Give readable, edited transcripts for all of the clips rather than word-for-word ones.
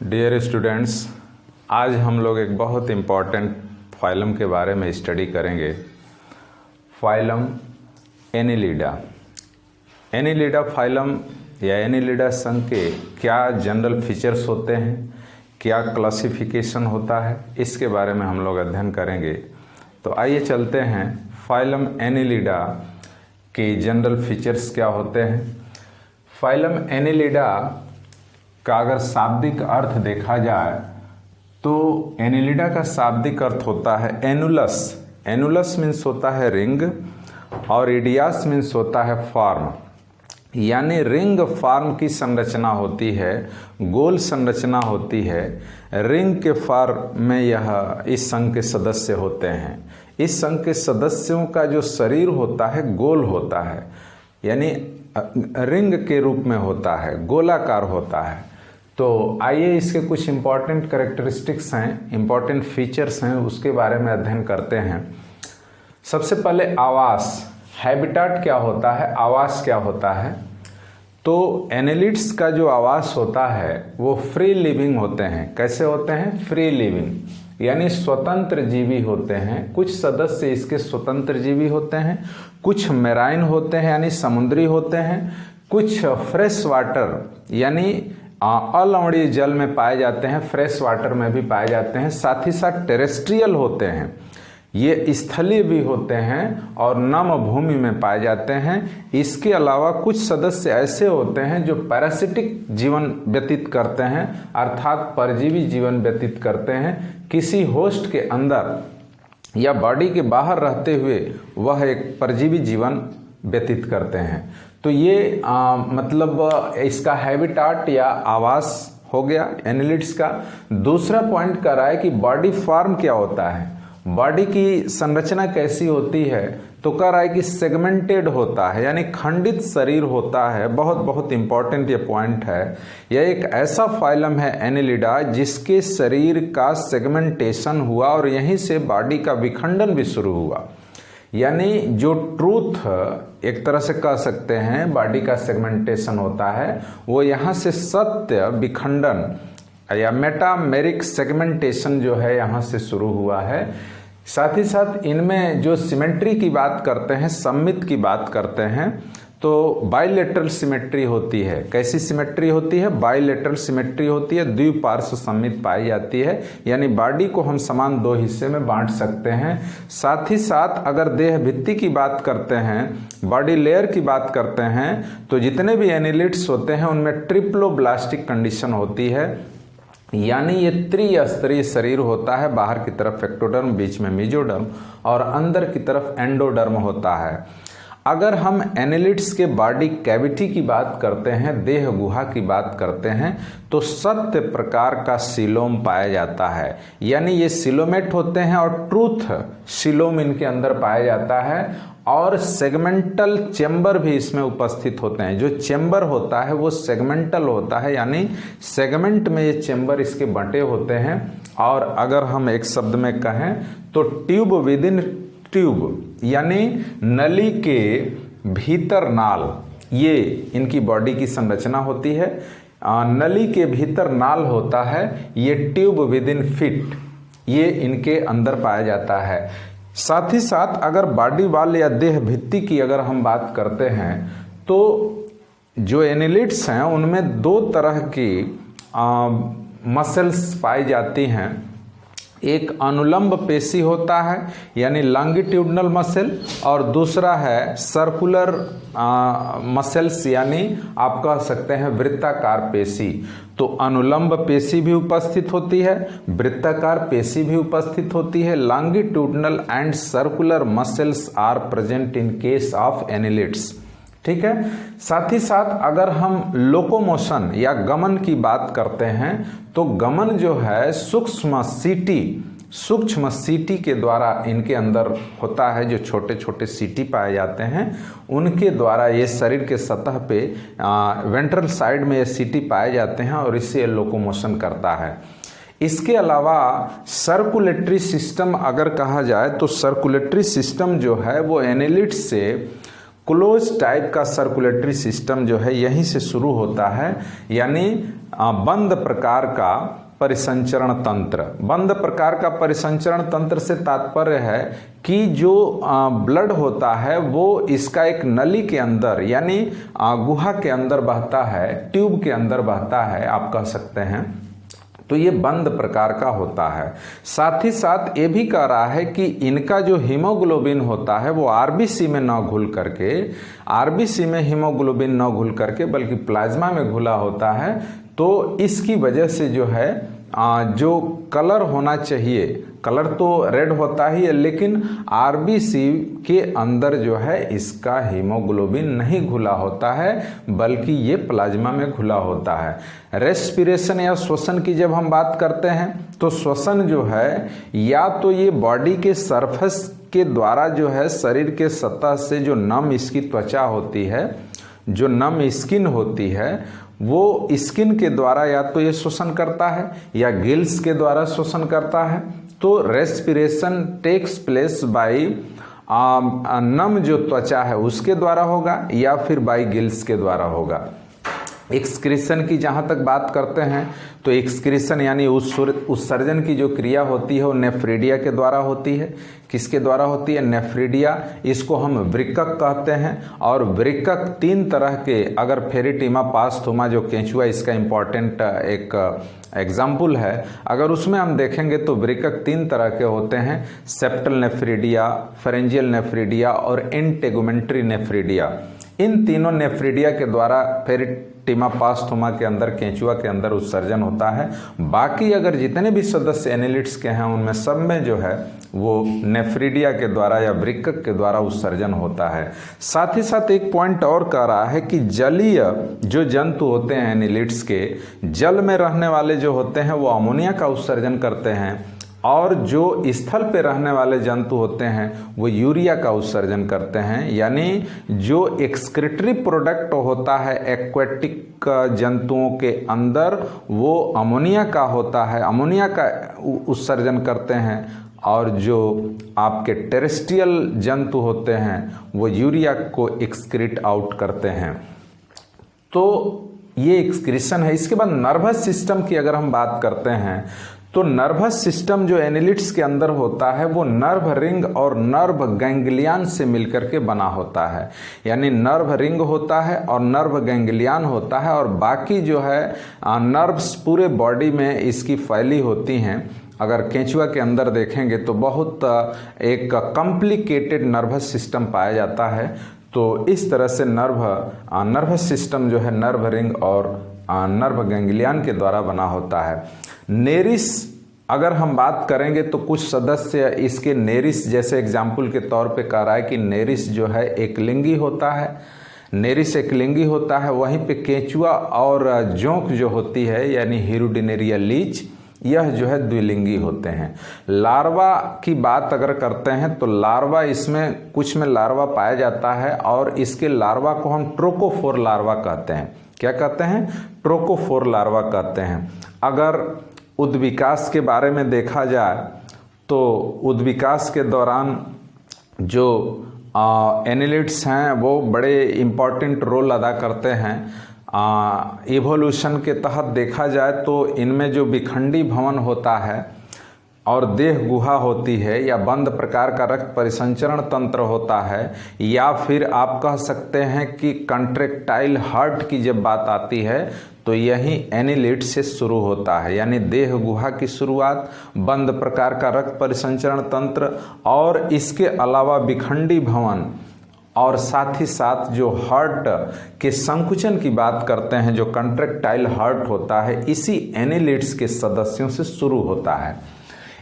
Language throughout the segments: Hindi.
डियर स्टूडेंट्स, आज हम लोग एक बहुत इम्पॉर्टेंट फाइलम के बारे में स्टडी करेंगे। Phylum Annelida. एनिलिडा फाइलम या एनिलिडा संघ के क्या जनरल फीचर्स होते हैं, क्या क्लासिफिकेशन होता है, इसके बारे में हम लोग अध्ययन करेंगे। तो आइए चलते हैं फाइलम एनिलिडा के जनरल फीचर्स क्या होते हैं। फाइलम एनिलिडा का अगर शाब्दिक अर्थ देखा जाए तो एनिलिडा का शाब्दिक अर्थ होता है एनुलस। एनुलस मीन्स होता है रिंग और इडियास मीन्स होता है फॉर्म, यानी रिंग फॉर्म की संरचना होती है, गोल संरचना होती है। रिंग के फॉर्म में यह इस संघ के सदस्य होते हैं। इस संघ के सदस्यों का जो शरीर होता है गोल होता है, यानी रिंग के रूप में होता है, गोलाकार होता है। तो आइए इसके कुछ इम्पॉर्टेंट कैरेक्टरिस्टिक्स हैं, इम्पॉर्टेंट फीचर्स हैं, उसके बारे में अध्ययन करते हैं। सबसे पहले आवास, हैबिटाट क्या होता है, आवास क्या होता है। तो एनिलिड्स का जो आवास होता है वो फ्री लिविंग होते हैं। कैसे होते हैं? फ्री लिविंग, यानी स्वतंत्र जीवी होते हैं। कुछ सदस्य इसके स्वतंत्र जीवी होते हैं, कुछ मेराइन होते हैं यानी समुद्री होते हैं, कुछ फ्रेश वाटर यानी अलवणीय जल में पाए जाते हैं, फ्रेश वाटर में भी पाए जाते हैं। साथ ही साथ टेरेस्ट्रियल होते हैं, ये स्थलीय भी होते हैं और नम भूमि में पाए जाते हैं। इसके अलावा कुछ सदस्य ऐसे होते हैं जो पैरासिटिक जीवन व्यतीत करते हैं, अर्थात परजीवी जीवन व्यतीत करते हैं। किसी होस्ट के अंदर या बॉडी के बाहर रहते हुए वह एक परजीवी जीवन व्यतीत करते हैं। तो ये मतलब इसका हैबिटाट या आवास हो गया एनिलिड्स का। दूसरा पॉइंट कर रहा है कि बॉडी फॉर्म क्या होता है, बॉडी की संरचना कैसी होती है। तो कह रहा है कि सेगमेंटेड होता है, यानी खंडित शरीर होता है। बहुत इंपॉर्टेंट ये पॉइंट है। यह एक ऐसा फाइलम है एनिलिडा जिसके शरीर का सेगमेंटेशन हुआ और यहीं से बॉडी का विखंडन भी शुरू हुआ। यानी जो ट्रूथ एक तरह से कह सकते हैं बॉडी का सेगमेंटेशन होता है, वो यहाँ से सत्य विखंडन या मेटामेरिक सेगमेंटेशन जो है यहाँ से शुरू हुआ है। साथ ही साथ इनमें जो सिमेट्री की बात करते हैं, सममित की बात करते हैं, तो बाइलेटरल सिमेट्री होती है। कैसी सिमेट्री होती है? बाइलेटरल सिमेट्री होती है, द्विपार्श्व सममित पाई जाती है, यानी बॉडी को हम समान दो हिस्से में बांट सकते हैं। साथ ही साथ अगर देह भित्ति की बात करते हैं, बॉडी लेयर की बात करते हैं, तो जितने भी एनिलिड्स होते हैं उनमें ट्रिप्लोब्लास्टिक कंडीशन होती है, यानी ये त्रिस्तरीय शरीर होता है। बाहर की तरफ एक्टोडर्म, बीच में मेसोडर्म और अंदर की तरफ एंडोडर्म होता है। अगर हम एनिलिड्स के बॉडी कैविटी की बात करते हैं, देह गुहा की बात करते हैं, तो 7 प्रकार का सीलोम पाया जाता है, यानी ये सिलोमेट होते हैं और ट्रूथ सीलोम इनके अंदर पाया जाता है। और सेगमेंटल चेंबर भी इसमें उपस्थित होते हैं। जो चेंबर होता है वो सेगमेंटल होता है, यानी सेगमेंट में ये चेंबर इसके बंटे होते हैं। और अगर हम एक शब्द में कहें तो ट्यूब विद इन ट्यूब, यानी नली के भीतर नाल, ये इनकी बॉडी की संरचना होती है। नली के भीतर नाल होता है, ये ट्यूब विद इन फिट, ये इनके अंदर पाया जाता है। साथ ही साथ अगर बॉडी वाल या देह भित्ति की अगर हम बात करते हैं, तो जो एनिलिड्स हैं उनमें 2 तरह की मसल्स पाई जाती हैं। एक अनुलंब पेशी होता है, यानी लॉन्गिट्यूडनल मसल, और दूसरा है सर्कुलर मसल्स, यानी आप कह सकते हैं वृत्ताकार पेशी। तो अनुलंब पेशी भी उपस्थित होती है, वृत्ताकार पेशी भी उपस्थित होती है। Longitudinal and circular muscles are present in case of annelids. ठीक है। साथ ही साथ अगर हम लोकोमोशन या गमन की बात करते हैं, तो गमन जो है सूक्ष्म सीटी के द्वारा इनके अंदर होता है। जो छोटे छोटे सीटी पाए जाते हैं उनके द्वारा ये शरीर के सतह पे वेंट्रल साइड में ये सीटी पाए जाते हैं और इससे लोकोमोशन करता है। इसके अलावा सर्कुलेटरी सिस्टम अगर कहा जाए तो सर्कुलेटरी सिस्टम जो है वो एनिलिड्स से क्लोज टाइप का सर्कुलेटरी सिस्टम जो है यहीं से शुरू होता है, यानी बंद प्रकार का परिसंचरण तंत्र। बंद प्रकार का परिसंचरण तंत्र से तात्पर्य है कि जो ब्लड होता है वो इसका एक नली के अंदर यानी गुहा के अंदर बहता है, ट्यूब के अंदर बहता है आप कह सकते हैं, तो ये बंद प्रकार का होता है। साथ ही साथ ये भी कह रहा है कि इनका जो हीमोग्लोबिन होता है वो आरबीसी में न घुल करके, आरबीसी में हीमोग्लोबिन न घुल करके बल्कि प्लाज्मा में घुला होता है, तो इसकी वजह से जो है जो कलर होना चाहिए, कलर तो रेड होता ही है, लेकिन आरबीसी के अंदर जो है इसका हीमोग्लोबिन नहीं घुला होता है बल्कि ये प्लाज्मा में घुला होता है। रेस्पिरेशन या श्वसन की जब हम बात करते हैं तो श्वसन जो है या तो ये बॉडी के सरफेस के द्वारा जो है शरीर के सतह से जो नम इसकी त्वचा होती है, जो नम स्किन होती है, वो स्किन के द्वारा या तो ये श्वसन करता है या गिल्स के द्वारा श्वसन करता है। तो रेस्पिरेशन टेक्स प्लेस बाय नम जो त्वचा है उसके द्वारा होगा या फिर बाय गिल्स के द्वारा होगा। एक्सक्रीशन की जहाँ तक बात करते हैं तो एक्सक्रीशन यानी उत्सर्जन की जो क्रिया होती है वो नेफ्रीडिया के द्वारा होती है। किसके द्वारा होती है? नेफ्रीडिया। इसको हम वृक्कक कहते हैं। और वृक्कक तीन तरह के, अगर फेरिटिमा पास्थुमा जो केंचुआ इसका इम्पॉर्टेंट एक एग्जाम्पल है, अगर उसमें हम देखेंगे तो वृक्कक तीन तरह के होते हैं, सेप्टल नेफ्रीडिया, फेरेंजियल नेफ्रीडिया और इंटेगुमेंट्री नेफ्रीडिया। इन तीनों नेफ्रीडिया के द्वारा फेरिटिमा पास्थुमा के अंदर, केंचुआ के अंदर उत्सर्जन होता है। बाकी अगर जितने भी सदस्य एनिलिड्स के हैं उनमें सब में जो है वो नेफ्रीडिया के द्वारा या वृक्कक के द्वारा उत्सर्जन होता है। साथ ही साथ एक पॉइंट और कह रहा है कि जलीय जो जंतु होते हैं एनिलिड्स के, जल में रहने वाले जो होते हैं वो अमोनिया का उत्सर्जन करते हैं, और जो स्थल पे रहने वाले जंतु होते हैं वो यूरिया का उत्सर्जन करते हैं। यानी जो एक्सक्रीटरी प्रोडक्ट होता है एक्वेटिक जंतुओं के अंदर वो अमोनिया का होता है, अमोनिया का उत्सर्जन करते हैं, और जो आपके टेरेस्ट्रियल जंतु होते हैं वो यूरिया को एक्सक्रीट आउट करते हैं। तो ये एक्सक्रीशन है। इसके बाद नर्वस सिस्टम की अगर हम बात करते हैं तो नर्वस सिस्टम जो एनिलिड्स के अंदर होता है वो नर्व रिंग और नर्व गैंग्लियन से मिलकर के बना होता है। यानी नर्व रिंग होता है और नर्व गैंग्लियन होता है, और बाकी जो है नर्व्स पूरे बॉडी में इसकी फैली होती हैं। अगर केंचुआ के अंदर देखेंगे तो बहुत एक कॉम्प्लिकेटेड नर्वस सिस्टम पाया जाता है। तो इस तरह से नर्वस सिस्टम जो है नर्व रिंग और नर्व गैंग्लियन के द्वारा बना होता है। नेरिस अगर हम बात करेंगे तो कुछ सदस्य इसके नेरिस जैसे एग्जाम्पल के तौर पे कह रहा है कि नेरिस जो है एक लिंगी होता है, नेरिस एक लिंगी होता है। वहीं पे केंचुआ और जोंक जो होती है यानी हिरुडिनेरिया लीच, यह जो है द्विलिंगी होते हैं। लार्वा की बात अगर करते हैं तो लार्वा, इसमें कुछ में लार्वा पाया जाता है और इसके लार्वा को हम ट्रोकोफोर लार्वा कहते हैं। क्या कहते हैं? ट्रोकोफोर लार्वा कहते हैं। अगर उद्विकास के बारे में देखा जाए तो उद्विकास के दौरान जो एनिलिड्स हैं वो बड़े इम्पॉर्टेंट रोल अदा करते हैं। इवोल्यूशन के तहत देखा जाए तो इनमें जो विखंडी भवन होता है और देह गुहा होती है या बंद प्रकार का रक्त परिसंचरण तंत्र होता है, या फिर आप कह सकते हैं कि कंट्रेक्टाइल हार्ट की जब बात आती है तो यही एनिलिड से शुरू होता है। यानी देह गुहा की शुरुआत, बंद प्रकार का रक्त परिसंचरण तंत्र और इसके अलावा विखंडी भवन, और साथ ही साथ जो हार्ट के संकुचन की बात करते हैं जो कंट्रेक्टाइल हार्ट होता है, इसी एनिलिड्स के सदस्यों से शुरू होता है।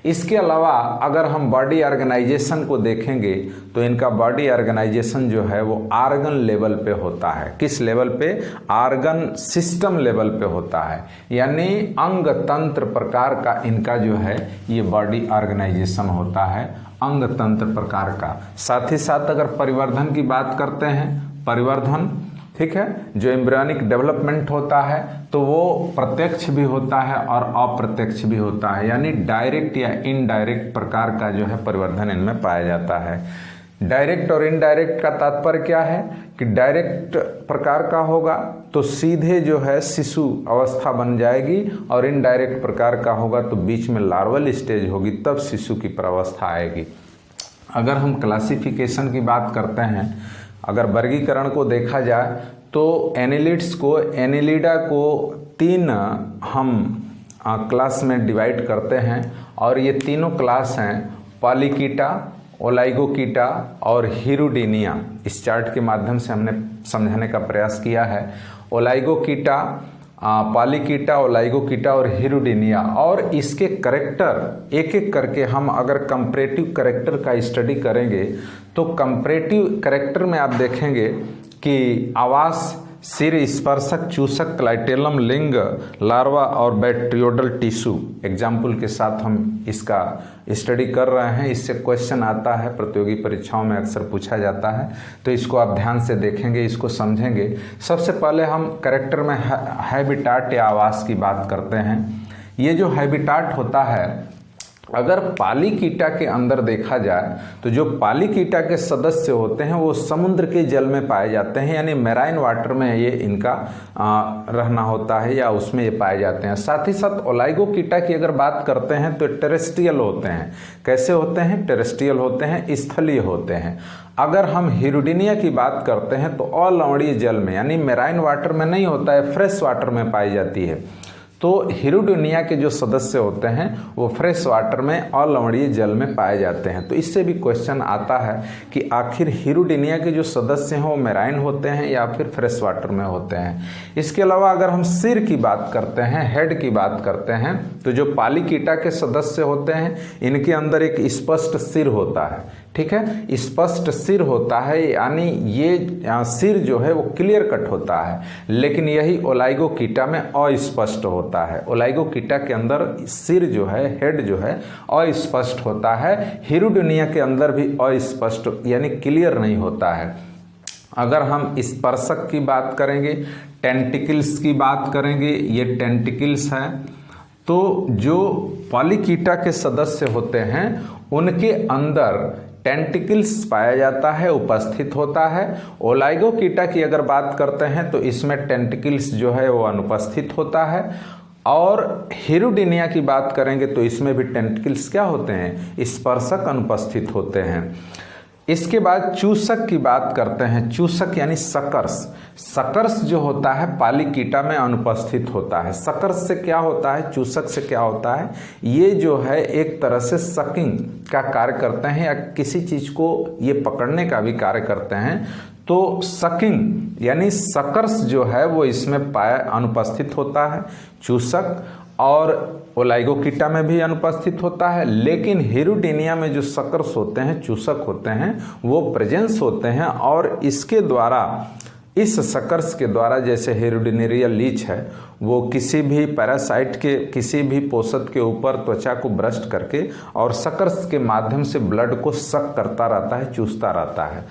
इसके अलावा अगर हम बॉडी ऑर्गेनाइजेशन को देखेंगे तो इनका बॉडी ऑर्गेनाइजेशन जो है वो आर्गन लेवल पे होता है। किस लेवल पे? आर्गन सिस्टम लेवल पे होता है। यानी अंग तंत्र प्रकार का इनका जो है ये बॉडी ऑर्गेनाइजेशन होता है, अंग तंत्र प्रकार का। साथ ही साथ अगर परिवर्धन की बात करते हैं, परिवर्धन ठीक है, जो एम्ब्रियोनिक डेवलपमेंट होता है तो वो प्रत्यक्ष भी होता है और अप्रत्यक्ष भी होता है। यानी डायरेक्ट या इनडायरेक्ट प्रकार का जो है परिवर्धन इनमें पाया जाता है। डायरेक्ट और इनडायरेक्ट का तात्पर्य क्या है कि डायरेक्ट प्रकार का होगा तो सीधे जो है शिशु अवस्था बन जाएगी, और इनडायरेक्ट प्रकार का होगा तो बीच में लार्वल स्टेज होगी, तब शिशु की प्रवस्था आएगी। अगर हम क्लासिफिकेशन की बात करते हैं, अगर वर्गीकरण को देखा जाए तो एनिलिडा को 3 हम क्लास में डिवाइड करते हैं, और ये तीनों क्लास हैं पॉलीकीटा, ओलाइगोकीटा और हिरुडिनिया। इस चार्ट के माध्यम से हमने समझाने का प्रयास किया है। ओलाइगोकीटा, पॉलीकीटा, ओलाइगोकीटा और हिरुडिनिया, और इसके करेक्टर एक एक करके हम अगर कंपैरेटिव करेक्टर का स्टडी करेंगे तो कंपैरेटिव करेक्टर में आप देखेंगे कि आवास, सिर, स्पर्शक, चूसक, क्लाइटेलम, लिंग, लार्वा और बैक्टीरियोडल टिश्यू एग्जाम्पल के साथ हम इसका स्टडी कर रहे हैं। इससे क्वेश्चन आता है, प्रतियोगी परीक्षाओं में अक्सर पूछा जाता है, तो इसको आप ध्यान से देखेंगे, इसको समझेंगे। सबसे पहले हम कैरेक्टर में हैबिटाट या आवास की बात करते हैं। ये जो हैबिटाट होता है, अगर पॉलीकीटा के अंदर देखा जाए तो जो पॉलीकीटा के सदस्य होते हैं वो समुद्र के जल में पाए जाते हैं, यानी मैराइन वाटर में ये इनका रहना होता है या उसमें ये पाए जाते हैं। साथ ही साथ ओलाइगोकीटा की अगर बात करते हैं तो टेरेस्ट्रियल होते हैं। कैसे होते हैं? टेरेस्ट्रियल होते हैं, स्थलीय होते हैं। अगर हम हिरुडिनिया की बात करते हैं तो अलवणीय जल में, यानी मैराइन वाटर में नहीं होता है, फ्रेश वाटर में पाई जाती है। तो हिरुडिनिया के जो सदस्य होते हैं वो फ्रेश वाटर में अलवणीय जल में पाए जाते हैं। तो इससे भी क्वेश्चन आता है कि आखिर हिरुडिनिया के जो सदस्य हैं वो मैराइन होते हैं या फिर फ्रेश वाटर में होते हैं। इसके अलावा अगर हम सिर की बात करते हैं, हेड की बात करते हैं, तो जो पॉलीकीटा के सदस्य होते हैं इनके अंदर एक स्पष्ट सिर होता है। ठीक है, स्पष्ट सिर होता है, यानी ये सिर जो है वो क्लियर कट होता है। लेकिन यही ओलाइगोकीटा में अस्पष्ट होता है। ओलाइगोकीटा के अंदर सिर जो है, हेड जो है अस्पष्ट होता है। हिरुडिनिया के अंदर भी अस्पष्ट यानी क्लियर नहीं होता है। अगर हम स्पर्शक की बात करेंगे, टेंटिकल्स की बात करेंगे, ये टेंटिकल्स है, तो जो पॉलीकीटा के सदस्य होते हैं उनके अंदर टेंटिकल्स पाया जाता है, उपस्थित होता है। ओलाइगोकीटा की अगर बात करते हैं तो इसमें टेंटिकल्स जो है वो अनुपस्थित होता है। और हिरुडिनिया की बात करेंगे तो इसमें भी टेंटिकल्स क्या होते हैं? स्पर्शक अनुपस्थित होते हैं। इसके बाद चूसक की बात करते हैं। चूसक यानी सकर्स। सकर्स जो होता है पॉलीकीटा में अनुपस्थित होता है। सकर्स से क्या होता है, चूसक से क्या होता है? ये जो है एक तरह से सकिंग का कार्य करते हैं या किसी चीज को ये पकड़ने का भी कार्य करते हैं। तो सकिंग यानी सकर्स जो है वो इसमें पाया अनुपस्थित होता है, चूसक, और ओलाइगोकीटा में भी अनुपस्थित होता है। लेकिन हिरुडिनिया में जो सकर्स होते हैं, चूसक होते हैं, वो प्रेजेंस होते हैं, और इसके द्वारा, इस सकर्स के द्वारा, जैसे हिरुडिनेरिया लीच है वो किसी भी पैरासाइट के, किसी भी पोषक के ऊपर त्वचा को ब्रस्ट करके और सकर्स के माध्यम से ब्लड को सक करता रहता है, चूसता रहता है।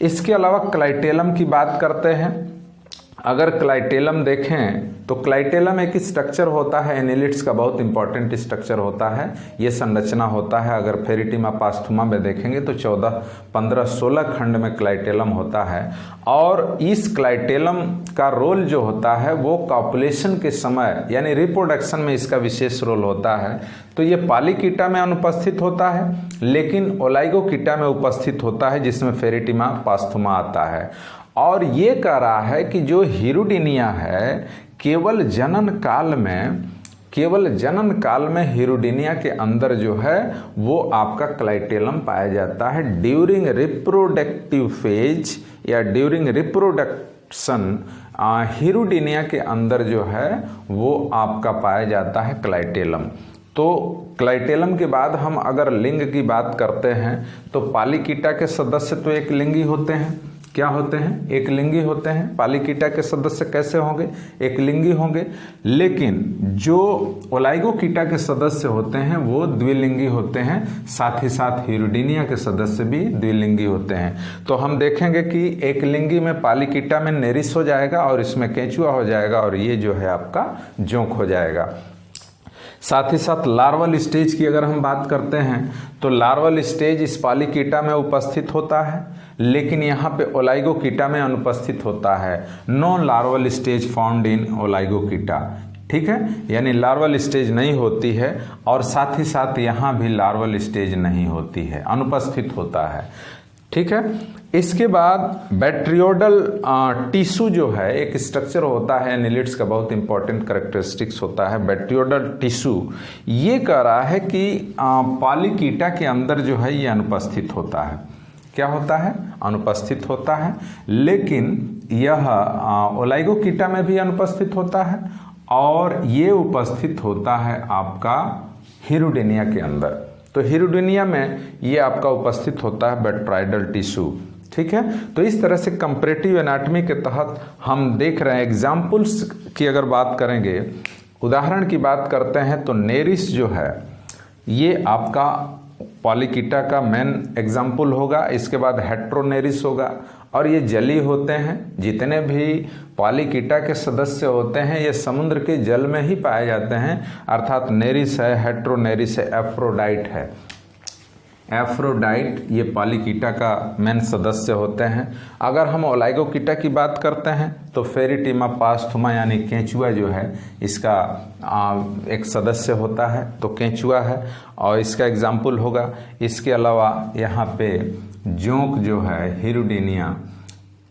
इसके अलावा क्लाइटेलम की बात करते हैं। अगर क्लाइटेलम देखें तो क्लाइटेलम एक स्ट्रक्चर होता है, एनिलिड्स का बहुत इंपॉर्टेंट स्ट्रक्चर होता है। ये संरचना होता है। अगर फेरिटिमा पास्थुमा में देखेंगे तो 14, 15, 16 खंड में क्लाइटेलम होता है। और इस क्लाइटेलम का रोल जो होता है वो कॉपुलेशन के समय यानी रिप्रोडक्शन में इसका विशेष रोल होता है। तो ये पॉलीकीटा में अनुपस्थित होता है, लेकिन ओलाइगोकीटा में उपस्थित होता है, जिसमें फेरिटिमा पास्थुमा आता है। और ये कह रहा है कि जो हिरुडिनिया है केवल जनन काल में हिरुडिनिया के अंदर जो है वो आपका क्लाइटेलम पाया जाता है। ड्यूरिंग रिप्रोडक्टिव फेज या ड्यूरिंग रिप्रोडक्शन हिरुडिनिया के अंदर जो है वो आपका पाया जाता है क्लाइटेलम। तो क्लाइटेलम के बाद हम अगर लिंग की बात करते हैं तो पॉलीकीटा के सदस्य तो एक लिंगी होते हैं। क्या होते हैं? एक लिंगी होते हैं। पॉलीकीटा के सदस्य कैसे होंगे? एक लिंगी होंगे। लेकिन जो ओलाइगोकीटा के सदस्य होते हैं वो द्विलिंगी होते हैं। साथ ही साथ हिरुडिनिया के सदस्य भी द्विलिंगी होते हैं। तो हम देखेंगे कि एक लिंगी में पॉलीकीटा में नेरिस हो जाएगा और इसमें केंचुआ हो जाएगा, और ये जो है आपका जोंक हो जाएगा। साथ ही साथ लार्वल स्टेज की अगर हम बात करते हैं तो लार्वल स्टेज इस पॉलीकीटा में उपस्थित होता है, लेकिन यहाँ पे ओलाइगोकीटा में अनुपस्थित होता है। No larval stage found in Oligochaeta, ठीक है, यानी लार्वल स्टेज नहीं होती है और साथ ही साथ यहाँ भी लार्वल स्टेज नहीं होती है, अनुपस्थित होता है, ठीक है। इसके बाद बैट्रियोडल टिश्यू जो है एक स्ट्रक्चर होता है एनिलिड्स का, बहुत इंपॉर्टेंट कैरेक्टरिस्टिक्स होता है बैट्रियोडल टिश्यू। ये कह रहा है कि पॉलीकीटा के अंदर जो है ये अनुपस्थित होता है। क्या होता है? अनुपस्थित होता है, लेकिन यह ओलाइगोकीटा में भी अनुपस्थित होता है और ये उपस्थित होता है आपका हिरुडेनिया के अंदर। तो हिरुडेनिया में ये आपका उपस्थित होता है बैट्राइडल टिश्यू, ठीक है। तो इस तरह से कंपैरेटिव एनाटॉमी के तहत हम देख रहे हैं। एग्जाम्पल्स की अगर बात करेंगे, उदाहरण की बात करते हैं तो नेरिस जो है ये आपका पॉलीकीटा का मेन एग्जाम्पल होगा। इसके बाद हेट्रोनेरिस होगा और ये जली होते हैं। जितने भी पॉलीकीटा के सदस्य होते हैं ये समुद्र के जल में ही पाए जाते हैं, अर्थात नेरिस है, हेट्रोनेरिस है, एफ्रोडाइट है। एफ्रोडाइट ये पॉलीकीटा का मेन सदस्य होते हैं। अगर हम ओलाइगोकीटा की बात करते हैं तो फेरिटिमा पास्थुमा यानी केंचुआ जो है इसका एक सदस्य होता है, तो केंचुआ है और इसका एग्जाम्पल होगा। इसके अलावा यहाँ पे जोंक जो है हिरुडेनिया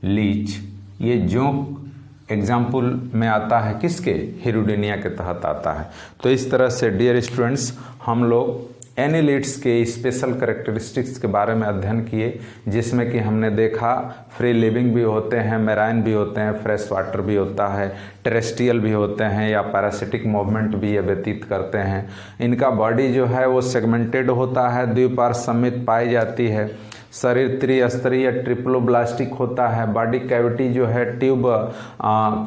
लीच, ये जोंक एग्जाम्पल में आता है, किसके? हिरुडेनिया के तहत आता है। तो इस तरह से डियर स्टूडेंट्स हम लोग एनिलिड्स के स्पेशल कैरेक्टरिस्टिक्स के बारे में अध्ययन किए, जिसमें कि हमने देखा फ्री लिविंग भी होते हैं, मैराइन भी होते हैं, फ्रेश वाटर भी होता है, टेरेस्ट्रियल भी होते हैं या पैरासिटिक मूवमेंट भी ये व्यतीत करते हैं। इनका बॉडी जो है वो सेगमेंटेड होता है, द्विपार्श्व समित पाई जाती है। शरीर त्रिस्तरीय या ट्रिप्लोब्लास्टिक होता है। बॉडी कैविटी जो है ट्यूब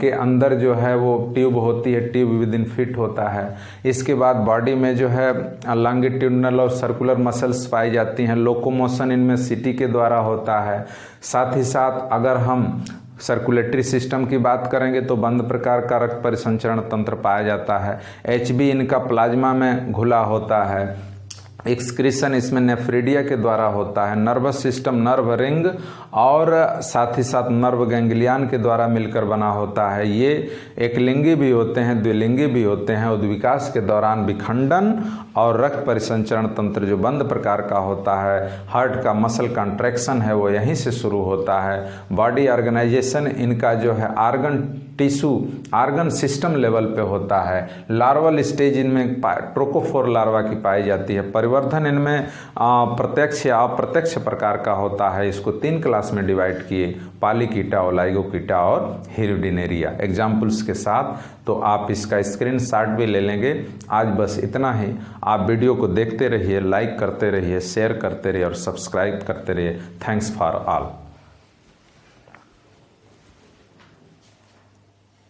के अंदर जो है वो ट्यूब होती है, ट्यूब विद इन फिट होता है। इसके बाद बॉडी में जो है लॉन्गिट्यूडनल और सर्कुलर मसल्स पाई जाती हैं। लोकोमोशन इनमें सीटी के द्वारा होता है। साथ ही साथ अगर हम सर्कुलेटरी सिस्टम की बात करेंगे तो बंद प्रकार का रक्त परिसंचरण तंत्र पाया जाता है। एचबी इनका प्लाज्मा में घुला होता है। एक्सक्रीशन इसमें नेफ्रिडिया के द्वारा होता है। नर्वस सिस्टम नर्व रिंग और साथ ही साथ नर्व गैंग्लियन के द्वारा मिलकर बना होता है। ये एक लिंगी भी होते हैं, द्विलिंगी भी होते हैं। उद्विकास के दौरान विखंडन और रक्त परिसंचरण तंत्र जो बंद प्रकार का होता है, हार्ट का मसल कंट्रैक्शन है वो यहीं से शुरू होता है। बॉडी ऑर्गेनाइजेशन इनका जो है organ tissue organ system level पे होता है। लार्वल स्टेज इनमें ट्रोकोफोर लार्वा की पाई जाती है। परिवर्धन इनमें प्रत्यक्ष या अप्रत्यक्ष प्रकार का होता है। इसको 3 क्लास में डिवाइड किए, पॉलीकीटा, ओलाइगोकीटा और हिरुडिनेरिया एग्जाम्पल्स के साथ। तो आप इसका स्क्रीनशॉट भी ले लेंगे। आज बस इतना ही। आप वीडियो को देखते रहिए, लाइक करते रहिए, शेयर करते रहिए और सब्सक्राइब करते रहिए। Thanks for all.